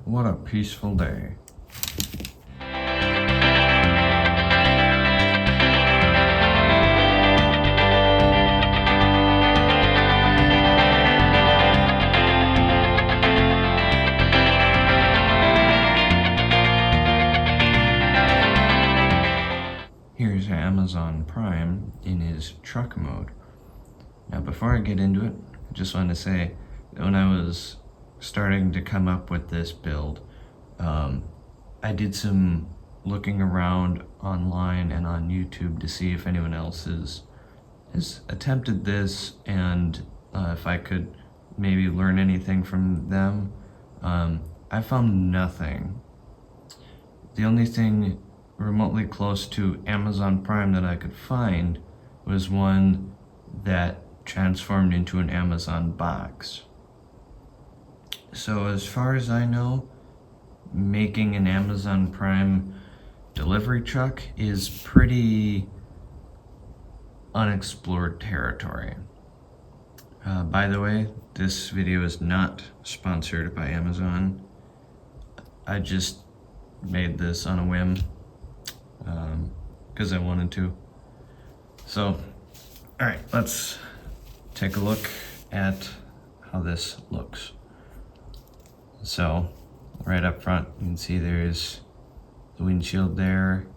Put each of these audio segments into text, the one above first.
What a peaceful day. Here's Amazon Prime in his truck mode. Now before I get into it, I just want to say that when I was starting to come up with this build, I did some looking around online and on YouTube to see if anyone else has attempted this and if I could maybe learn anything from them. I found nothing. The only thing remotely close to Amazon Prime that I could find was one that transformed into an Amazon box. So as far as I know, making an Amazon Prime delivery truck is pretty unexplored territory. By the way, this video is not sponsored by Amazon. I just made this on a whim because I wanted to. So, alright, let's take a look at how this looks. So, right up front, you can see there's the windshield there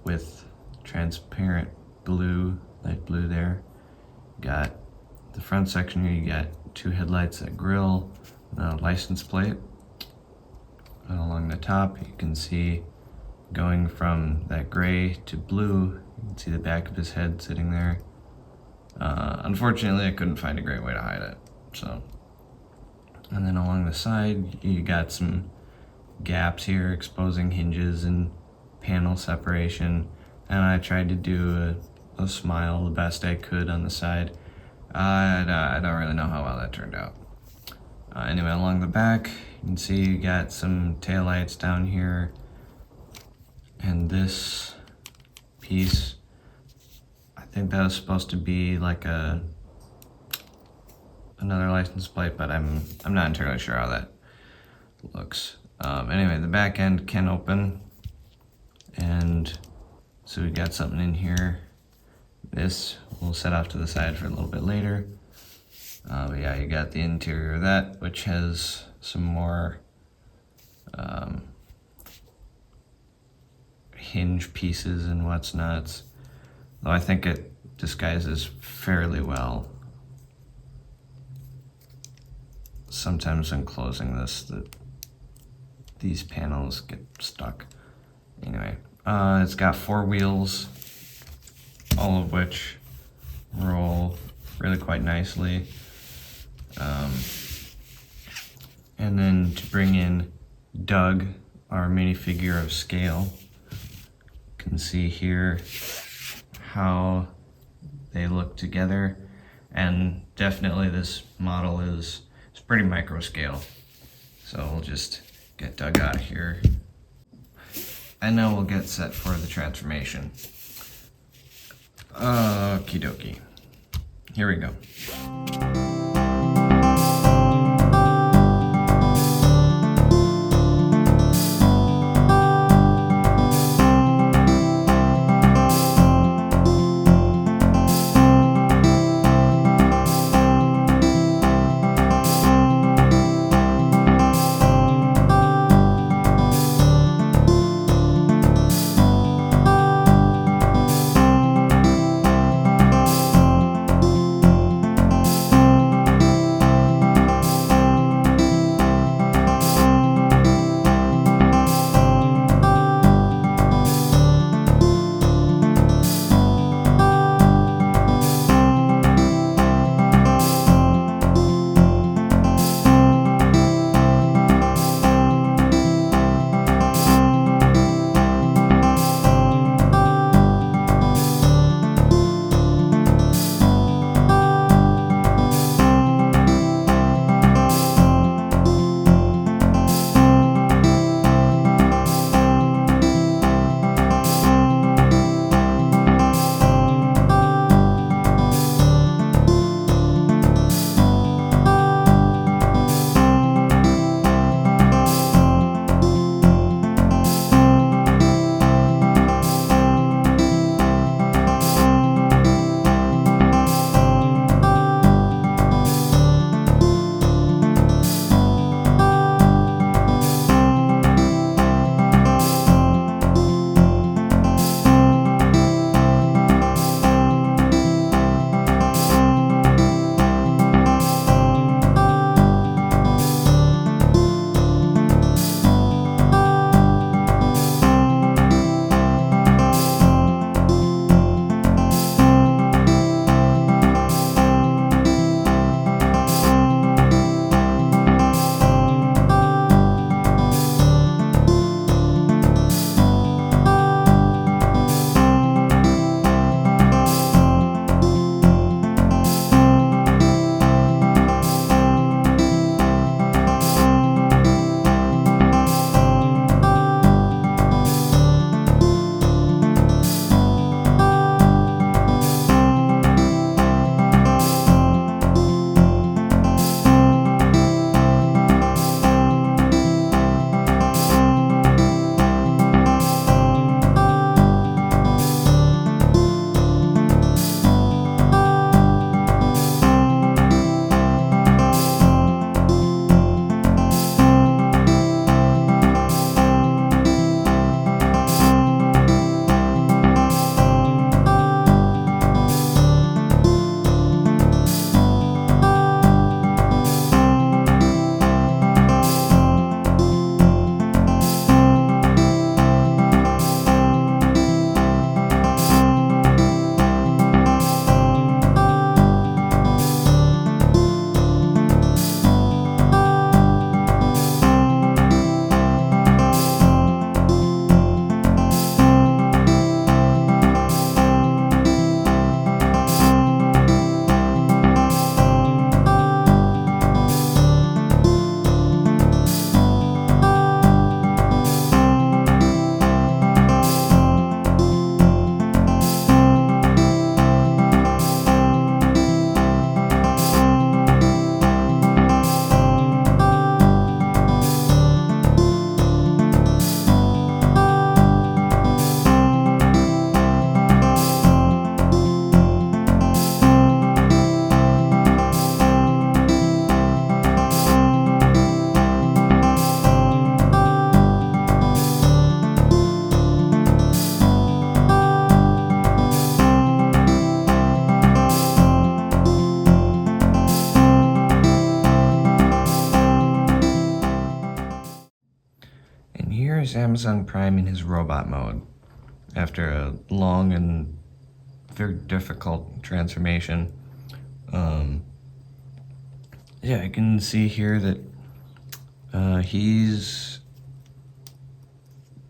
with transparent blue, light blue there. Got the front section here, you got two headlights, a grille, a license plate. And along the top, you can see going from that gray to blue, you can see the back of his head sitting there. Unfortunately, I couldn't find a great way to hide it, so. And then along the side, you got some gaps here exposing hinges and panel separation. And I tried to do a smile the best I could on the side. I don't really know how well that turned out. Anyway, along the back, you can see you got some taillights down here. And this piece, I think that was supposed to be like another license plate, but I'm not entirely sure how that looks. Anyway, the back end can open, and so we got something in here. This we'll set off to the side for a little bit later. But yeah, you got the interior of that, which has some more hinge pieces and what's nuts. Though I think it disguises fairly well. Sometimes when closing this, these panels get stuck. Anyway, it's got 4 wheels, all of which roll really quite nicely. And then to bring in Doug, our minifigure of scale, you can see here how they look together. And definitely this model is pretty micro scale. So we'll just get Doug out of here. And now we'll get set for the transformation. Okie dokie. Here we go. here is Amazon Prime in his robot mode after a long and very difficult transformation. Yeah, I can see here that he's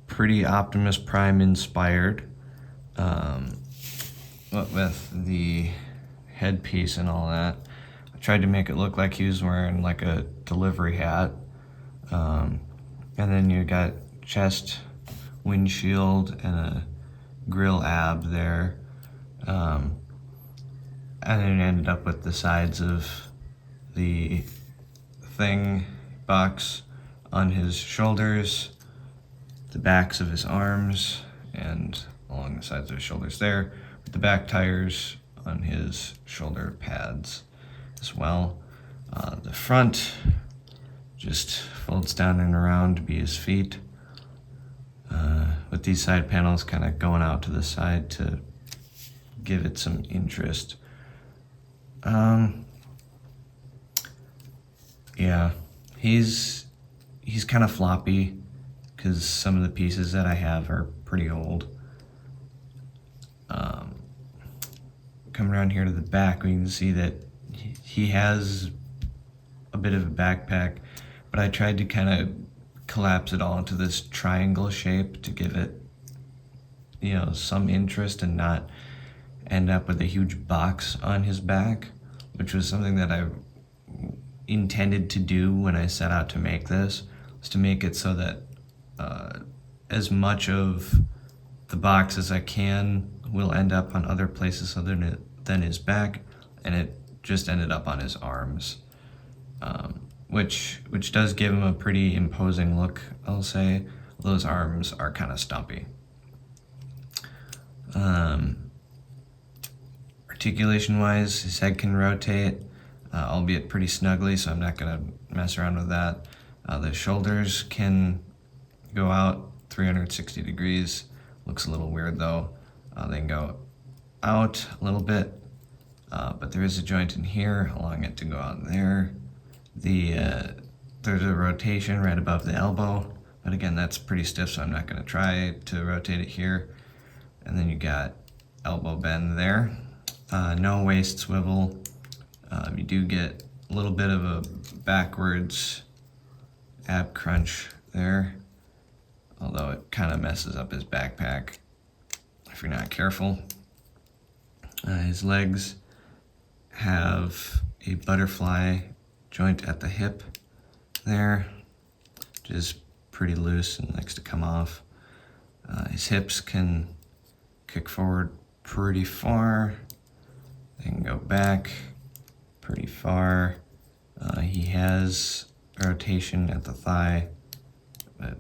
pretty Optimus Prime inspired, with the headpiece and all that. I tried to make it look like he was wearing like a delivery hat. And then you got chest, windshield, and a grill ab there. And then it ended up with the sides of the thing box on his shoulders, the backs of his arms, and along the sides of his shoulders there, with the back tires on his shoulder pads as well. The front just folds down and around to be his feet, with these side panels kind of going out to the side to give it some interest. Yeah, he's kind of floppy because some of the pieces that I have are pretty old. Coming around here to the back, we can see that he has a bit of a backpack, but I tried to kind of collapse it all into this triangle shape to give it, some interest and not end up with a huge box on his back, which was something that I intended to do when I set out to make this, was to make it so that as much of the box as I can will end up on other places other than his back, and it just ended up on his arms, which does give him a pretty imposing look, I'll say. Those arms are kind of stumpy. Articulation-wise, his head can rotate, albeit pretty snugly, so I'm not going to mess around with that. The shoulders can go out 360 degrees. Looks a little weird though. They can go out a little bit, but there is a joint in here allowing it to go out there. There's a rotation right above the elbow, but again, that's pretty stiff, so I'm not going to try to rotate it here. And then you got elbow bend there. No waist swivel. You do get a little bit of a backwards ab crunch there, although it kind of messes up his backpack if you're not careful. His legs have a butterfly joint at the hip there, which is pretty loose and likes to come off. His hips can kick forward pretty far. They can go back pretty far. He has a rotation at the thigh, but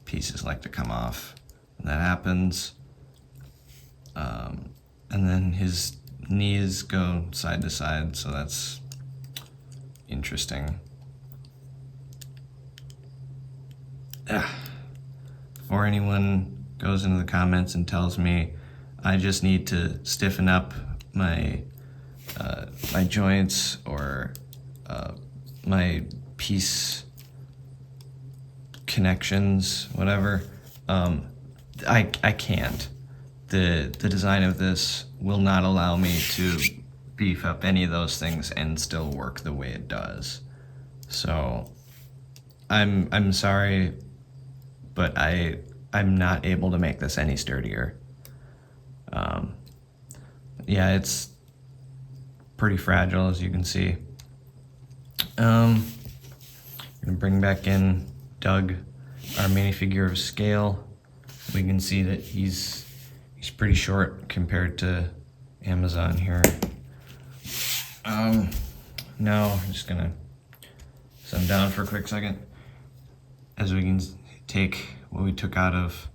pieces like to come off when that happens. And then his knees go side to side, so that's interesting. Before anyone goes into the comments and tells me I just need to stiffen up my joints or my piece connections, whatever, I can't. The design of this will not allow me to beef up any of those things and still work the way it does. So I'm sorry, but I'm not able to make this any sturdier. Yeah, it's pretty fragile, as you can see. I'm gonna bring back in Doug, our minifigure of scale. We can see that he's pretty short compared to Amazon here. Now I'm just gonna set him down for a quick second, as we can take what we took out of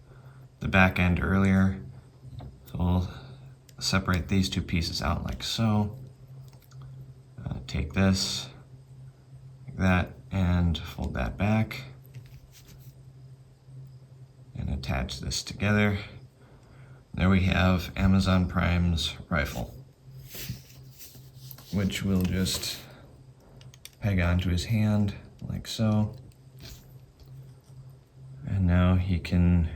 the back end earlier. So we'll separate these two pieces out like so. Take this, like that, and fold that back, and attach this together. There we have Amazon Prime's rifle, which we'll just peg onto his hand like so. And now he can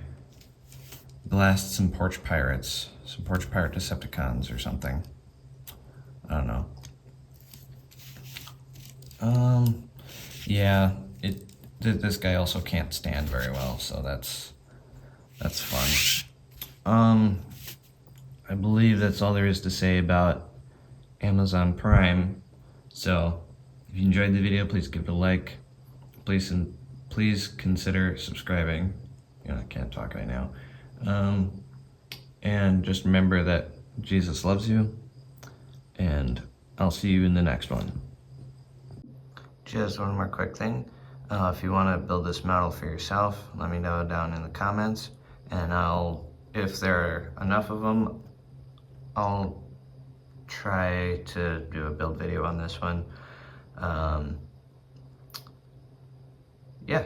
blast some porch pirates, some porch pirate Decepticons or something. I don't know. Yeah, this guy also can't stand very well, so that's fun. I believe that's all there is to say about Amazon Prime. So, if you enjoyed the video, please give it a like. Please consider subscribing. I can't talk right now. And just remember that Jesus loves you, and I'll see you in the next one. Just one more quick thing. If you want to build this model for yourself, let me know down in the comments, and if there are enough of them, I'll try to do a build video on this one. Yeah.